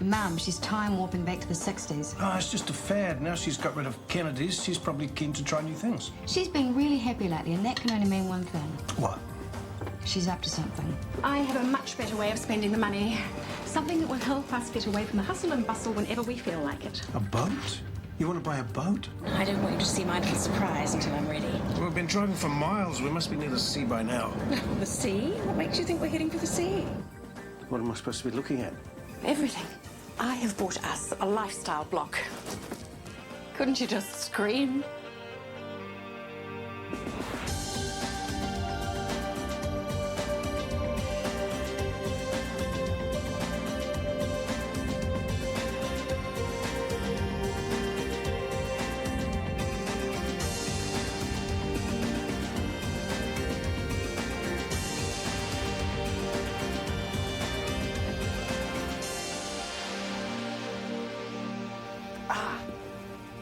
Mum, she's time warping back to the 60s. Oh, it's just a fad. Now she's got rid of Kennedys, she's probably keen to try new things. She's been really happy lately, and that can only mean one thing. What? She's up to something. I have a much better way of spending the money. Something that will help us get away from the hustle and bustle whenever we feel like it. A boat? You want to buy a boat? I don't want you to see my little surprise until I'm ready. Well, we've been driving for miles. We must be near the sea by now. The sea? What makes you think we're heading for the sea? What am I supposed to be looking at? Everything. I have bought us a lifestyle block. Couldn't you just scream?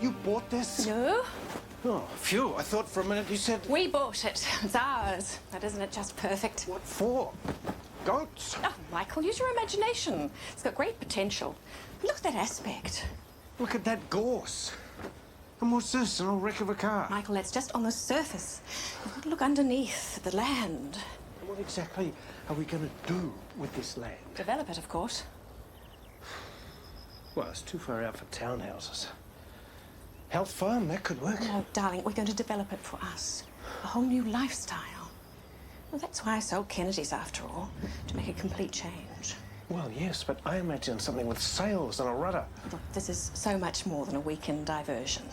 You bought this? No. Oh, phew. I thought for a minute you said... We bought it. It's ours. But isn't it just perfect? What for? Goats? Oh, Michael, use your imagination. It's got great potential. Look at that aspect. Look at that gorse. And what's this? An old wreck of a car? Michael, that's just on the surface. You've got to look underneath the land. What exactly are we going to do with this land? Develop it, of course. Well, it's too far out for townhouses. Health farm, that could work. No, darling, we're going to develop it for us. A whole new lifestyle. Well, that's why I sold Kennedy's, after all, to make a complete change. Well, yes, but I imagine something with sails and a rudder. Look, this is so much more than a weekend diversion.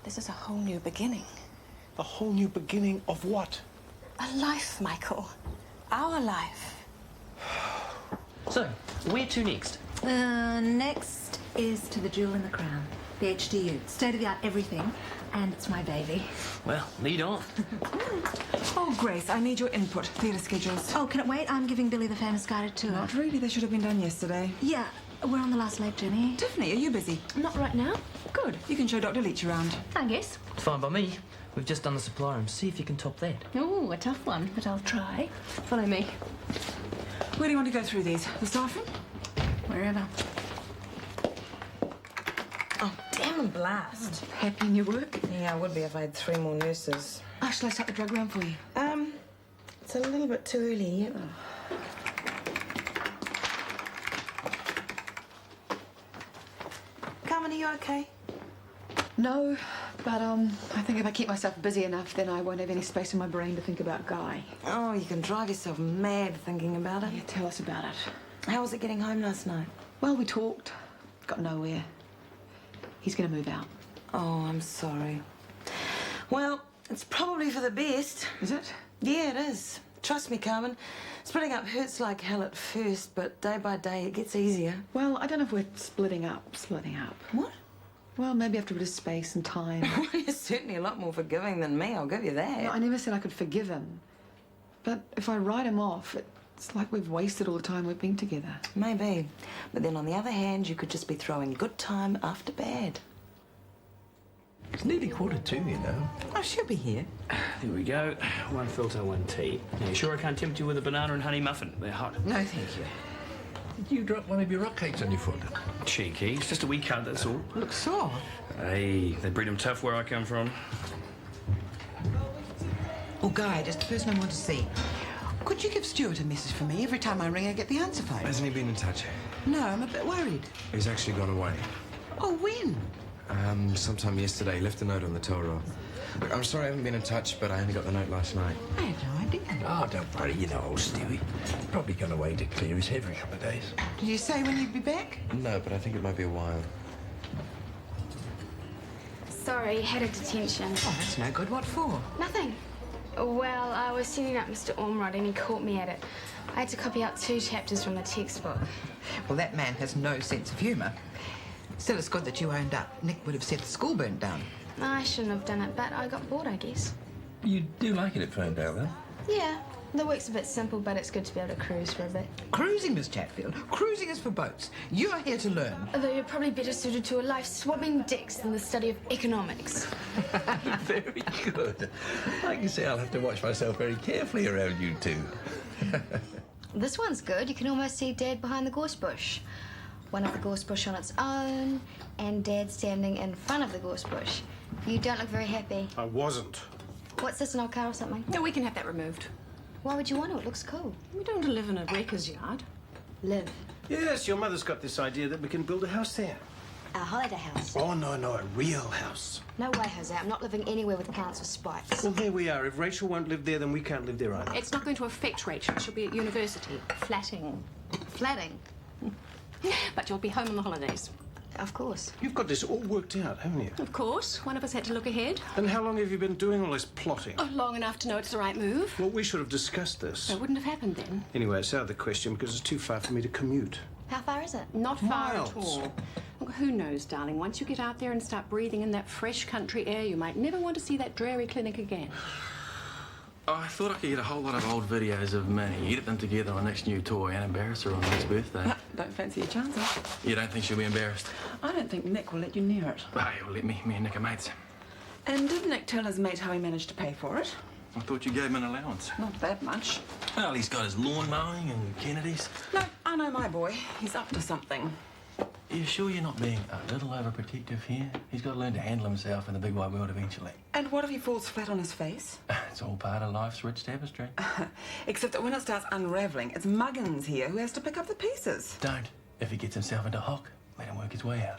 This is a whole new beginning. A whole new beginning of what? A life, Michael. Our life. So, where to next? Next is to the Jewel in the Crown, the HDU. State-of-the-art everything, and it's my baby. Well, lead on. Oh, Grace, I need your input. Theatre schedules. Oh, can it wait? I'm giving Billy the famous guided tour. Not really. They should have been done yesterday. Yeah, we're on the last leg, Jenny. Tiffany, are you busy? Not right now. Good. You can show Dr. Leach around. I guess. Fine by me. We've just done the supply room. See if you can top that. Oh, a tough one, but I'll try. Follow me. Where do you want to go through these? The staff room? Wherever. Oh, damn and blast. Happy new work? Yeah, I would be if I had 3 more nurses. Oh, shall I start the drug round for you? It's a little bit too early. Carmen, are you okay? No, but I think if I keep myself busy enough, then I won't have any space in my brain to think about Guy. Oh, you can drive yourself mad thinking about it. Yeah, tell us about it. How was it getting home last night? Well, we talked. Got nowhere. He's going to move out. Oh, I'm sorry. Well, it's probably for the best. Is it? Yeah, it is. Trust me, Carmen. Splitting up hurts like hell at first, but day by day it gets easier. Well, I don't know if we're splitting up. What? Well, maybe after a bit of space and time. You're certainly a lot more forgiving than me, I'll give you that. No, I never said I could forgive him. But if I write him off, it's like we've wasted all the time we've been together. Maybe. But then on the other hand, you could just be throwing good time after bad. It's nearly 1:45, you know. Oh, she'll be here. There we go. 1 filter, 1 tea. Now, you sure I can't tempt you with a banana and honey muffin? They're hot. No, thank you. Did you drop one of your rock cakes on your foot? Cheeky. It's just a wee cut, that's all. Look sore. Hey, they breed them tough where I come from. Oh, Guy, just the person I want to see. Could you give Stuart a message for me? Every time I ring, I get the answer phone. Hasn't he been in touch? No, I'm a bit worried. He's actually gone away. Oh, when? Sometime yesterday. He left a note on the toll roll. Look, I'm sorry I haven't been in touch, but I only got the note last night. I had no idea. Oh, don't worry, you know old Stewie. Probably gone away to clear his head for a couple of days. Did you say when you'd be back? No, but I think it might be a while. Sorry, had a detention. Oh, that's no good. What for? Nothing. Well, I was setting up Mr. Ormrod and he caught me at it. I had to copy out 2 chapters from the textbook. Well, that man has no sense of humour. Still, it's good that you owned up. Nick would have said the school burnt down. I shouldn't have done it, but I got bored, I guess. You do like it at Ferndale, though? Yeah, the work's a bit simple, but it's good to be able to cruise for a bit. Cruising, Miss Chatfield. Cruising is for boats. You are here to learn. Although you're probably better suited to a life swabbing dicks than the study of economics. Very good. I can say I'll have to watch myself very carefully around you two. This one's good. You can almost see Dad behind the gorse bush. one of the gorse bush on its own, and Dad standing in front of the gorse bush. You don't look very happy. I wasn't. What's this, an old car or something? No, we can have that removed. Why would you want to? It looks cool. We don't want to live in a wrecker's yard. Live. Yes, your mother's got this idea that we can build a house there. A holiday house. Oh, no, a real house. No way, Jose. I'm not living anywhere with plants or spikes. Well, there we are. If Rachel won't live there, then we can't live there either. It's not going to affect Rachel. She'll be at university, flatting. Flatting? But you'll be home on the holidays. Of course. You've got this all worked out, haven't you? Of course. One of us had to look ahead. And how long have you been doing all this plotting? Oh, long enough to know it's the right move. Well, we should have discussed this. It wouldn't have happened then. Anyway, it's out of the question because it's too far for me to commute. How far is it? Not far Miles. at all. Look, who knows, darling? Once you get out there and start breathing in that fresh country air, you might never want to see that dreary clinic again. Oh, I thought I could get a whole lot of old videos of Minnie, edit them together on Nick's new toy and embarrass her on Nick's birthday. Don't fancy your chances. You don't think she'll be embarrassed? I don't think Nick will let you near it. Oh, he'll let me. Me and Nick are mates. And did Nick tell his mate how he managed to pay for it? I thought you gave him an allowance. Not that much. Well, he's got his lawn mowing and Kennedy's. No, I know my boy. He's up to something. Are you sure you're not being a little overprotective here? He's got to learn to handle himself in the big wide world eventually. And what if he falls flat on his face? It's all part of life's rich tapestry. Except that when it starts unravelling, it's Muggins here who has to pick up the pieces. Don't. If he gets himself into hock, let him work his way out.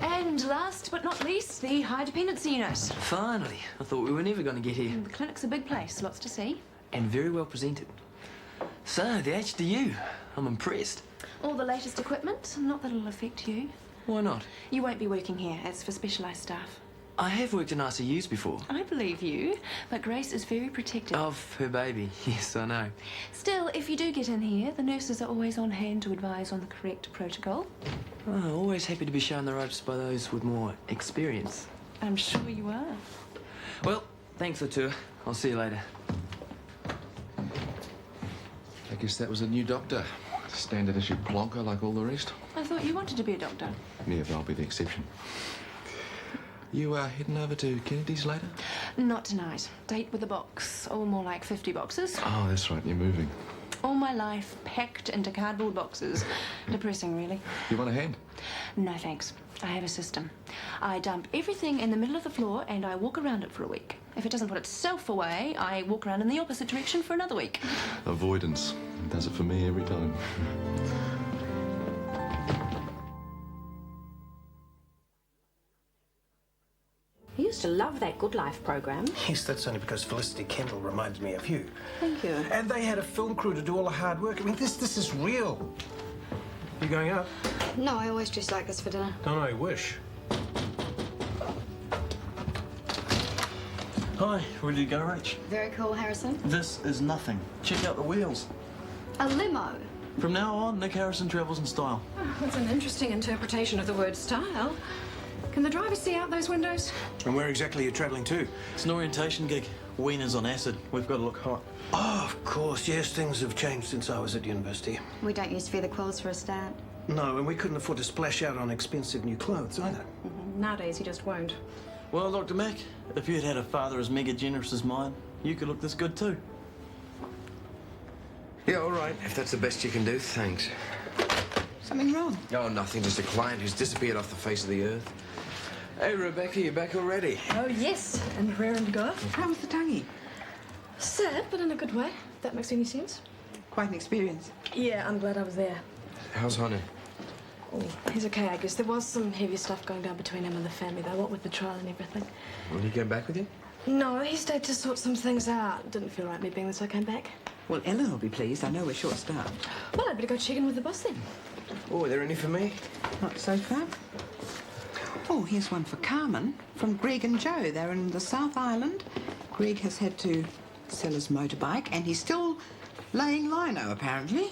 And last but not least, the high dependency unit. Finally. I thought we were never going to get here. The clinic's a big place, lots to see. And very well presented. So, the HDU. I'm impressed. All the latest equipment, not that it'll affect you. Why not? You won't be working here, it's for specialised staff. I have worked in ICUs before. I believe you, but Grace is very protective. Of her baby, yes, I know. Still, if you do get in here, the nurses are always on hand to advise on the correct protocol. Oh, always happy to be shown the ropes by those with more experience. I'm sure you are. Well, thanks for the tour. I'll see you later. I guess that was a new doctor. Standard issue plonker like all the rest. I thought you wanted to be a doctor. Yeah, but I'll be the exception. You heading over to Kennedy's later? Not tonight. Date with a box, or more like 50 boxes. Oh, that's right, you're moving. All my life packed into cardboard boxes. Depressing, really. You want a hand? No, thanks. I have a system. I dump everything in the middle of the floor and I walk around it for a week. If it doesn't put itself away, I walk around in the opposite direction for another week. Avoidance. Does it for me every time. He used to love that Good Life program. Yes, that's only because Felicity Kendall reminds me of you. Thank you. And they had a film crew to do all the hard work. I mean, this is real. You going up? No, I always dress like this for dinner. Don't I wish. Hi, ready to go, Rach? Very cool, Harrison. This is nothing. Check out the wheels. A limo. From now on, Nick Harrison travels in style. Oh, that's an interesting interpretation of the word style. Can the driver see out those windows? And where exactly are you travelling to? It's an orientation gig. Wiener's on acid. We've got to look hot. Oh, of course. Yes, things have changed since I was at university. We don't use feather quills for a start. No, and we couldn't afford to splash out on expensive new clothes either. Nowadays, you just won't. Well, Dr. Mac, if you'd had a father as mega generous as mine, you could look this good too. Yeah, all right. If that's the best you can do, thanks. Something wrong? Oh, nothing. Just a client who's disappeared off the face of the earth. Hey, Rebecca, you back already? Oh, yes, and raring to go. How was the tonguey? Sad, but in a good way, if that makes any sense. Quite an experience. Yeah, I'm glad I was there. How's Honey? Oh, he's okay, I guess. There was some heavy stuff going down between him and the family, though, what with the trial and everything. Will he come back with you? No, he stayed to sort some things out. Didn't feel right me being there, so I came back. Well, Ellen will be pleased. I know we're short-staffed. Well, I'd better go check in with the boss then. Oh, are there any for me? Not so far. Oh, here's one for Carmen from Greg and Joe. They're in the South Island. Greg has had to sell his motorbike, and he's still laying lino, apparently.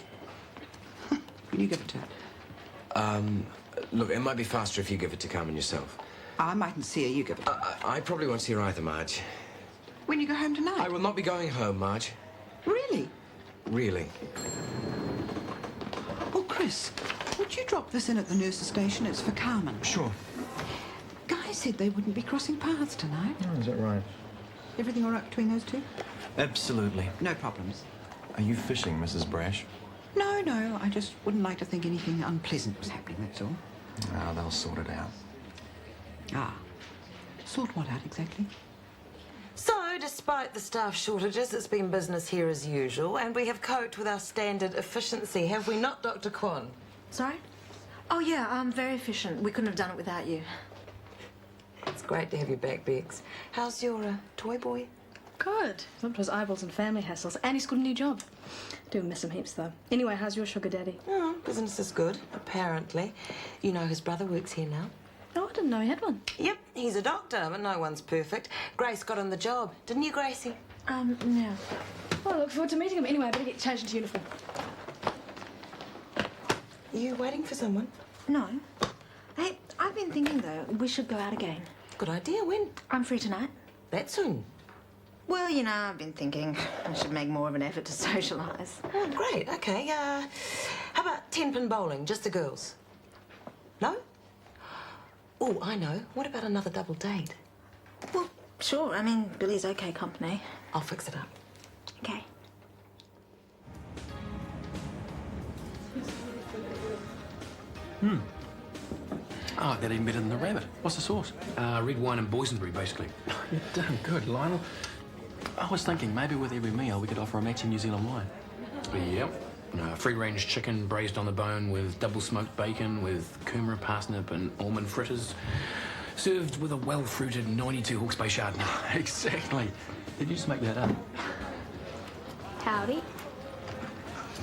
Will you give it to her? Look, it might be faster if you give it to Carmen yourself. I mightn't see her. You give it to her. I probably won't see her either, Marj. When you go home tonight? I will not be going home, Marj. Really? Really. Oh, Chris, would you drop this in at the nurse's station? It's for Carmen. Sure. Guy said they wouldn't be crossing paths tonight. Oh, is that right? Everything all right between those two? Absolutely. No problems. Are you fishing, Mrs. Brash? No, I just wouldn't like to think anything unpleasant was happening, that's all. Ah, they'll sort it out. Ah. Sort what out exactly? So, despite the staff shortages, it's been business here as usual, and we have coped with our standard efficiency, have we not, Dr. Kwan? Sorry? Oh, yeah, very efficient. We couldn't have done it without you. It's great to have you back, Bex. How's your toy boy? Good. Not his eyeballs and family hassles. And he's got a new job. Do miss him heaps, though. Anyway, how's your sugar daddy? Oh, business is good, apparently. You know his brother works here now. Oh, I didn't know he had one. Yep, he's a doctor, but no one's perfect. Grace got him the job, didn't you, Gracie? No. Well, I look forward to meeting him. Anyway, I better get changed into uniform. Are you waiting for someone? No. Hey, I've been thinking, though, we should go out again. Good idea. When? I'm free tonight. That soon? Well, you know, I've been thinking I should make more of an effort to socialise. Oh, great. OK, how about 10-pin bowling, just the girls? No? Oh, I know. What about another double date? Well, sure. I mean, Billy's OK company. I'll fix it up. OK. I like that even better than the rabbit. What's the sauce? Red wine and boysenberry, basically. You're damn good, Lionel. I was thinking maybe with every meal we could offer a matching New Zealand wine. Yep. Free-range chicken braised on the bone with double-smoked bacon with kumara, parsnip and almond fritters. Served with a well-fruited 92 Hawke's Bay Chardonnay. Exactly. Did you just make that up? Howdy.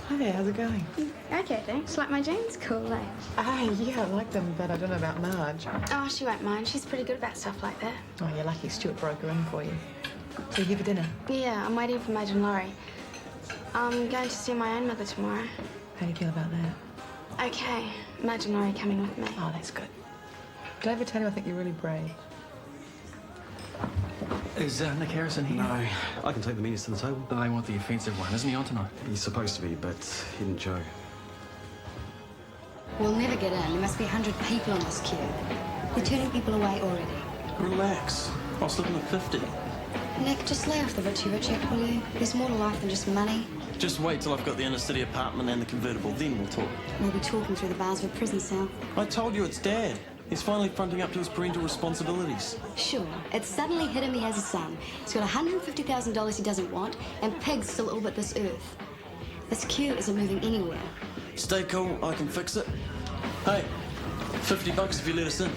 Hi there, how's it going? Okay, thanks. Like my jeans? Cool, eh? Yeah, I like them, but I don't know about Marj. Oh, she won't mind. She's pretty good about stuff like that. Oh, you're lucky Stuart broke her in for you. So you here for dinner? Yeah, I'm waiting for Marj and Laurie. I'm going to see my own mother tomorrow. How do you feel about that? Okay, Marj and Laurie coming with me. Oh, that's good. Did I ever tell you I think you're really brave? Is Nick Harrison here? No, I can take the meetings to the table. But they want the offensive one. Isn't he on tonight? He's supposed to be, but he didn't show. We'll never get in. There must be 100 people on this queue. They're turning people away already. Relax. I was looking at 50. Nick, just lay off the rich act, will you? There's more to life than just money. Just wait till I've got the inner city apartment and the convertible, then we'll talk. We'll be talking through the bars of a prison cell. I told you it's Dad. He's finally fronting up to his parental responsibilities. Sure, it's suddenly hit him he has a son. He's got $150,000 he doesn't want, and pigs still orbit this earth. This queue isn't moving anywhere. Stay cool, I can fix it. Hey, $50 if you let us in.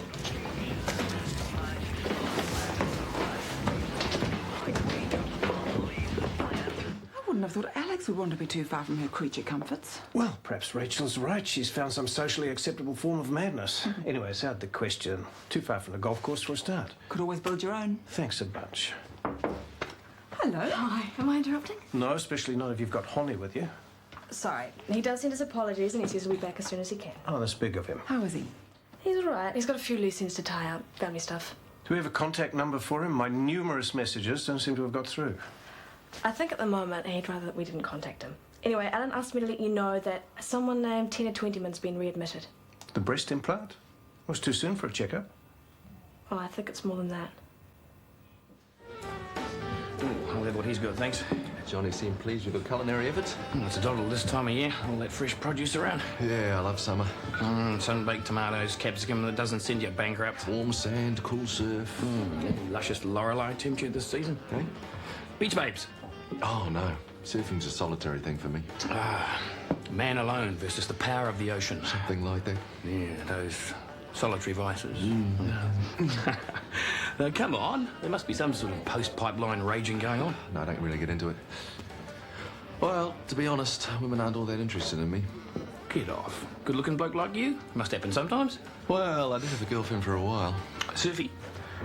I wouldn't have thought Alex would want to be too far from her creature comforts. Well, perhaps Rachel's right. She's found some socially acceptable form of madness. Anyway, it's out the question. Too far from the golf course for a start. Could always build your own. Thanks a bunch. Hello. Hi, am I interrupting? No, especially not if you've got Holly with you. Sorry. He does send his apologies and he says he'll be back as soon as he can. Oh, that's big of him. How is he? He's all right. He's got a few loose ends to tie up. Family stuff. Do we have a contact number for him? My numerous messages don't seem to have got through. I think at the moment he'd rather that we didn't contact him. Anyway, Alan asked me to let you know that someone named Tina Twentyman's been readmitted. The breast implant? Was too soon for a checkup. Oh, I think it's more than that. I'll have what he's got, thanks. Johnny seemed pleased with your culinary efforts. It's a doddle this time of year. All that fresh produce around. Yeah, I love summer. Sun-baked tomatoes, capsicum that doesn't send you bankrupt. Warm sand, cool surf. Luscious Lorelei temperature this season. Okay. Beach babes. Oh, no. Surfing's a solitary thing for me. Man alone versus the power of the ocean. Something like that. Yeah, those solitary vices. Now, come on. There must be some sort of post-pipeline raging going on. No, I don't really get into it. Well, to be honest, women aren't all that interested in me. Get off. Good-looking bloke like you? Must happen sometimes. Well, I did have a girlfriend for a while. Surfy?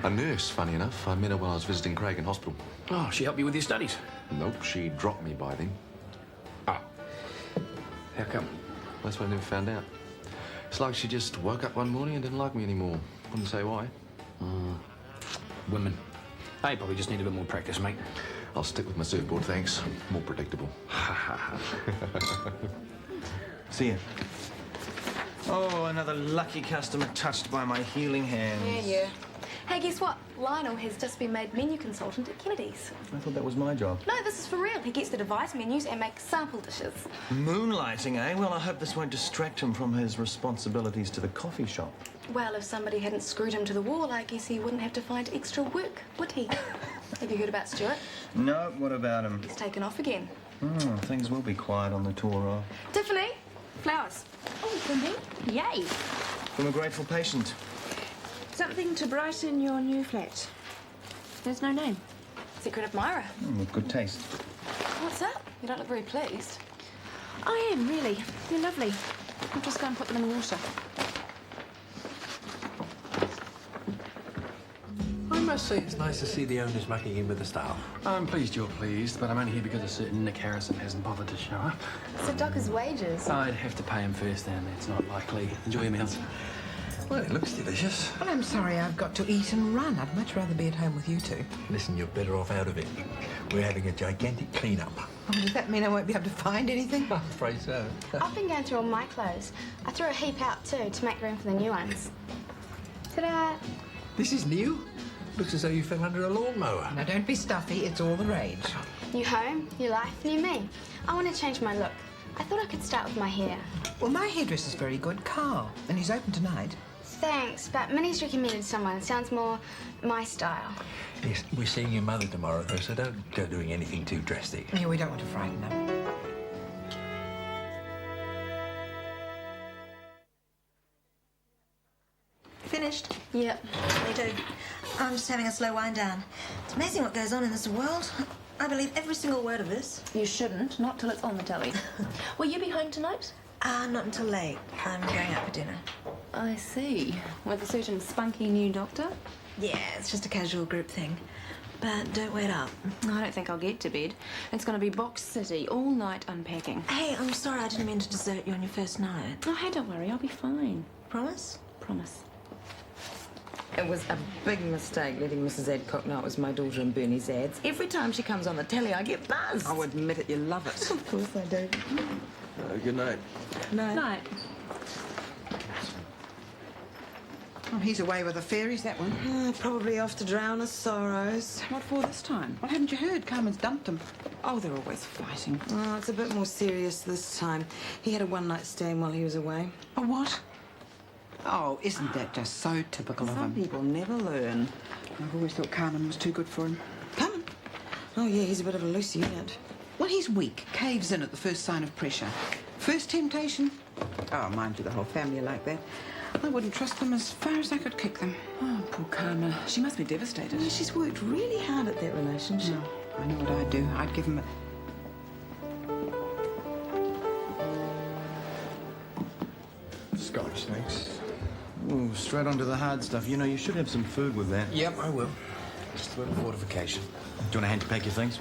A nurse, funny enough. I met her while I was visiting Craig in hospital. Oh, she helped you with your studies? Nope, she dropped me by then. Oh. How come? That's what I never found out. It's like she just woke up one morning and didn't like me anymore. Wouldn't say why. Women. They probably just need a bit more practice, mate. I'll stick with my surfboard, thanks. More predictable. See ya. Oh, another lucky customer touched by my healing hands. Yeah. Hey, guess what? Lionel has just been made menu consultant at Kennedy's. I thought that was my job. No, this is for real. He gets to devise menus and make sample dishes. Moonlighting, eh? Well, I hope this won't distract him from his responsibilities to the coffee shop. Well, if somebody hadn't screwed him to the wall, I guess he wouldn't have to find extra work, would he? Have you heard about Stuart? No, what about him? He's taken off again. Things will be quiet on the tour. Tiffany, flowers. Oh, for me? Yay. From a grateful patient. Something to brighten your new flat. There's no name. Secret admirer. With good taste. What's up? You don't look very pleased. I am, really. You're lovely. I'll just go and put them in the water. I must say it's nice to see the owners mucking in with the staff. I'm pleased you're pleased, but I'm only here because a certain Nick Harrison hasn't bothered to show up. So dock his wages. I'd have to pay him first, and that's not likely. Enjoy your meals. Well, it looks delicious. Well, I'm sorry I've got to eat and run. I'd much rather be at home with you two. Listen, you're better off out of it. We're having a gigantic clean-up. Oh, does that mean I won't be able to find anything? I'm afraid so. I've been going through all my clothes. I threw a heap out too to make room for the new ones. Ta-da! This is new. Looks as though you fell under a lawnmower. Now, don't be stuffy. It's all the rage. New home, new life, new me. I want to change my look. I thought I could start with my hair. Well, my hairdresser's very good, Carl, and he's open tonight. Thanks, but Minnie's recommended someone. Sounds more my style. Yes, we're seeing your mother tomorrow, though, so don't go doing anything too drastic. Yeah, we don't want to frighten her. Finished? Yep. Me too. I'm just having a slow wind down. It's amazing what goes on in this world. I believe every single word of this. You shouldn't, not till it's on the telly. Will you be home tonight? Not until late. I'm going out for dinner. I see. With a certain spunky new doctor? Yeah, it's just a casual group thing. But don't wait up. I don't think I'll get to bed. It's going to be Box City all night unpacking. Hey, I'm sorry I didn't mean to desert you on your first night. Oh, hey, don't worry. I'll be fine. Promise? Promise. It was a big mistake letting Mrs. Adcock know it was my daughter and Bernie's ads. Every time she comes on the telly, I get buzzed. I'll admit it, you love it. Of course I do. Good night. No. Night. Oh, he's away with the fairies, that one. Probably off to drown his sorrows. What for this time? Well, haven't you heard? Carmen's dumped him. Oh, they're always fighting. Oh, it's a bit more serious this time. He had a one-night stand while he was away. A what? Oh, isn't that just so typical of him? Some people never learn. I've always thought Carmen was too good for him. Carmen? Oh, yeah, he's a bit of a loose unit. Well, he's weak. Caves in at the first sign of pressure. First temptation. Oh, mind you, the whole family are like that. I wouldn't trust them as far as I could kick them. Oh, poor Carmen. She must be devastated. Yeah, she's worked really hard at that relationship. No, I know what I'd do. I'd give him a... Scotch, thanks. Ooh, straight onto the hard stuff. You know, you should have some food with that. Yep, I will. Just a little fortification. Do you want a hand to pack your things?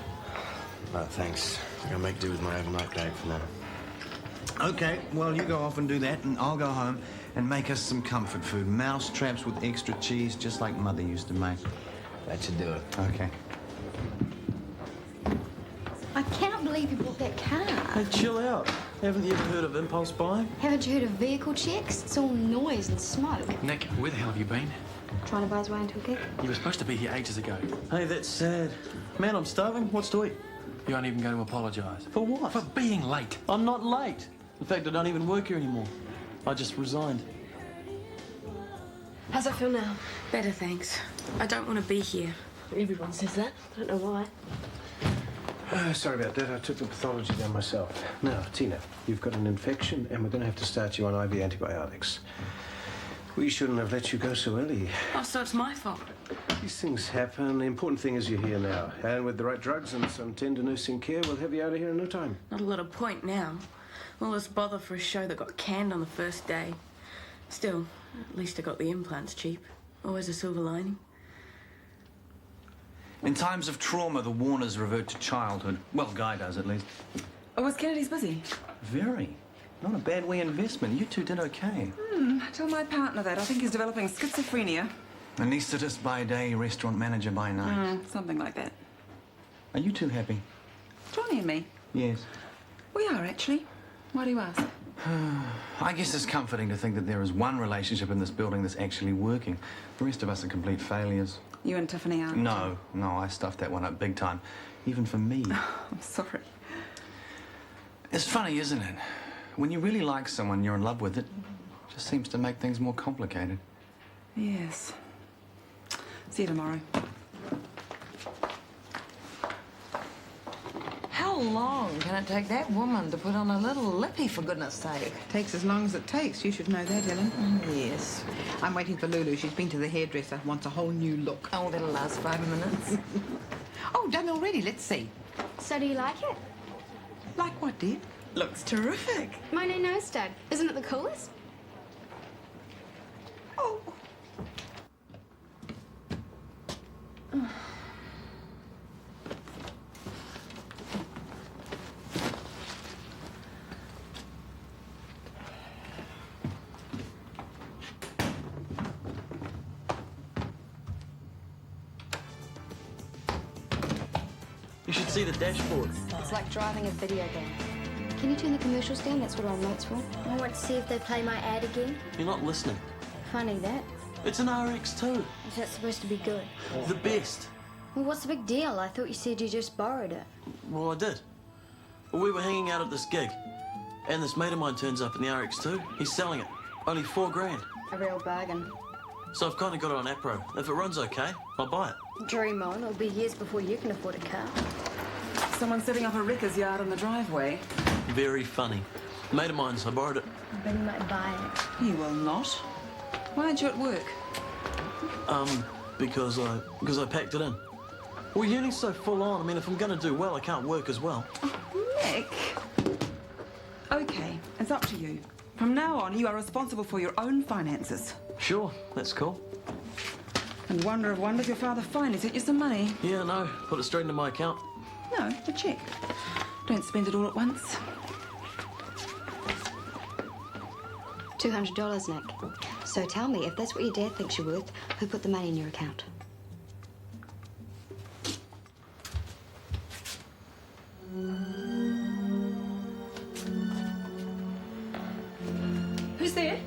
No, thanks. I'll make do with my overnight bag for now. Okay, well, you go off and do that, and I'll go home and make us some comfort food. Mouse traps with extra cheese, just like Mother used to make. That should do it. Okay. I cannot believe you bought that car. Hey, chill out. Haven't you ever heard of impulse buying? Haven't you heard of vehicle checks? It's all noise and smoke. Nick, where the hell have you been? Trying to buy his way into a gig. You were supposed to be here ages ago. Hey, that's sad. Man, I'm starving. What's to eat? You aren't even going to apologise. For what? For being late. I'm not late. In fact, I don't even work here anymore. I just resigned. How's it feel now? Better, thanks. I don't want to be here. Everyone says that. I don't know why. Sorry about that. I took the pathology down myself. Now, Tina, you've got an infection and we're going to have to start you on IV antibiotics. We shouldn't have let you go so early. Oh, so it's my fault. These things happen. The important thing is you're here now. And with the right drugs and some tender nursing care, we'll have you out of here in no time. Not a lot of point now. All this bother for a show that got canned on the first day. Still, at least I got the implants cheap. Always a silver lining. In times of trauma, the Warners revert to childhood. Well, Guy does, at least. Oh, was Kennedy's busy? Very. Not a bad way investment. You two did okay. Tell my partner that. I think he's developing schizophrenia. Anaesthetist by day, restaurant manager by night. Something like that. Are you two happy? Johnny and me. Yes. We are, actually. Why do you ask? I guess it's comforting to think that there is one relationship in this building that's actually working. The rest of us are complete failures. You and Tiffany aren't? No, I stuffed that one up big time. Even for me. I'm sorry. It's funny, isn't it? When you really like someone, you're in love with it. It just seems to make things more complicated. Yes. See you tomorrow. How long can it take that woman to put on a little lippy, for goodness sake? Takes as long as it takes. You should know that, Ellen. Yes. I'm waiting for Lulu. She's been to the hairdresser. Wants a whole new look. Oh, that'll last 5 minutes. Oh, done already. Let's see. So do you like it? Like what, dear? Looks terrific. My new nose stud. Isn't it the coolest? Oh. You should see the dashboard. It's like driving a video game. Can you turn the commercials down? That's what our remote's for. I want to see if they play my ad again. You're not listening. Funny that. It's an RX2. Is that supposed to be good? The best. Well, what's the big deal? I thought you said you just borrowed it. Well, I did. We were hanging out at this gig, and this mate of mine turns up in the RX2. He's selling it. Only $4,000. A real bargain. So I've kind of got it on Apro. If it runs okay, I'll buy it. Dream on. It'll be years before you can afford a car. Someone's setting up a wrecker's yard on the driveway. Very funny. Mate of mine's, I borrowed it. Then you might buy it. You will not. Why aren't you at work? Because I packed it in. Well, uni's so full on. I mean, if I'm going to do well, I can't work as well. Oh, Nick. Okay, it's up to you. From now on, you are responsible for your own finances. Sure, that's cool. And wonder of wonders, your father finally sent you some money. Yeah, no, put it straight into my account. No, a cheque. Don't spend it all at once. $200, Nick. So tell me, if that's what your dad thinks you're worth, who put the money in your account? Who's there?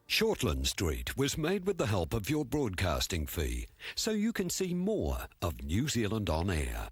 Shortland Street was made with the help of your broadcasting fee, so you can see more of New Zealand on air.